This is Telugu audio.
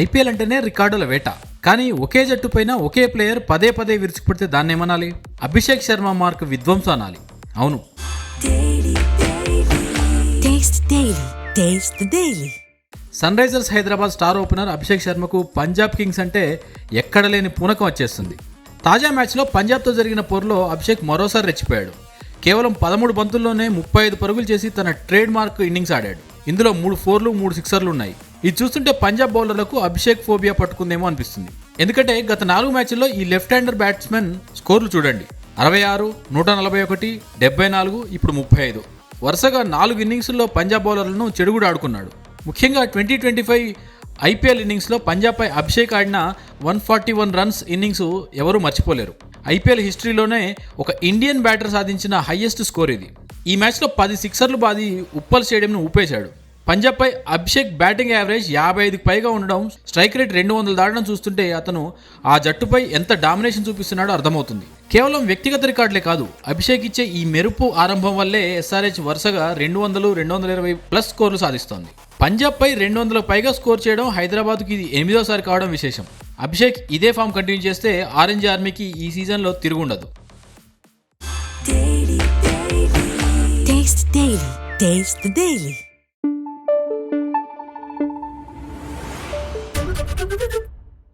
ఐపీఎల్ అంటేనే రికార్డుల వేట. కానీ ఒకే జట్టు పైన ఒకే ప్లేయర్ పదే పదే విరుచుకుపడితే దాన్ని ఏమనాలి? అభిషేక్ శర్మ మార్క్ విధ్వంసం అనాలి. అవును. Sunrisers Hyderabad star opener Abhishek శర్మకు పంజాబ్ కింగ్స్ అంటే ఎక్కడ లేని పూనకం వచ్చేస్తుంది. తాజా మ్యాచ్లో పంజాబ్తో జరిగిన పోరులో అభిషేక్ మరోసారి రెచ్చిపోయాడు. కేవలం 13 బంతుల్లోనే 35 పరుగులు చేసి తన ట్రేడ్ మార్క్ ఇన్నింగ్స్ ఆడాడు. ఇందులో 3 4లు 3 సిక్సర్లు ఉన్నాయి. ఇది చూస్తుంటే పంజాబ్ బౌలర్లకు అభిషేక్ ఫోబియా పట్టుకుందేమో అనిపిస్తుంది. ఎందుకంటే గత 4 మ్యాచ్ల్లో ఈ లెఫ్ట్ హ్యాండర్ బ్యాట్స్మెన్ స్కోర్లు చూడండి: 66, 141, 74, ఇప్పుడు 35. వరుసగా 4 ఇన్నింగ్స్లో పంజాబ్ బౌలర్లను చెడుగుడు ఆడుకున్నాడు. ముఖ్యంగా 2025 ఐపీఎల్ ఇన్నింగ్స్లో పంజాబ్పై అభిషేక్ ఆడిన 141 రన్స్ ఇన్నింగ్స్ ఎవరూ మర్చిపోలేరు. ఐపీఎల్ హిస్టరీలోనే ఒక ఇండియన్ బ్యాటర్ సాధించిన హైయెస్ట్ స్కోర్ ఇది. ఈ మ్యాచ్లో 10 సిక్సర్లు బాది ఉప్పల్ స్టేడియంను ఊపేశాడు. పంజాబ్పై అభిషేక్ బ్యాటింగ్ యావరేజ్ 55కి పైగా ఉండడం, స్ట్రైక్ రేట్ 200 దాటడం చూస్తుంటే అతను ఆ జట్టుపై ఎంత డామినేషన్ చూపిస్తున్నాడో అర్థమవుతుంది. కేవలం వ్యక్తిగత రికార్డులే కాదు, అభిషేక్ ఇచ్చే ఈ మెరుపు ఆరంభం వల్లే ఎస్ఆర్హెచ్ వరుసగా 200, 220 ప్లస్ స్కోర్లు సాధిస్తోంది. పంజాబ్పై 200 పైగా స్కోర్ చేయడం హైదరాబాద్కి ఇది 8వ సారి కావడం విశేషం. అభిషేక్ ఇదే ఫామ్ కంటిన్యూ చేస్తే ఆరెంజ్ ఆర్మీకి ఈ సీజన్లో తిరుగుండదు. Taste the Daily.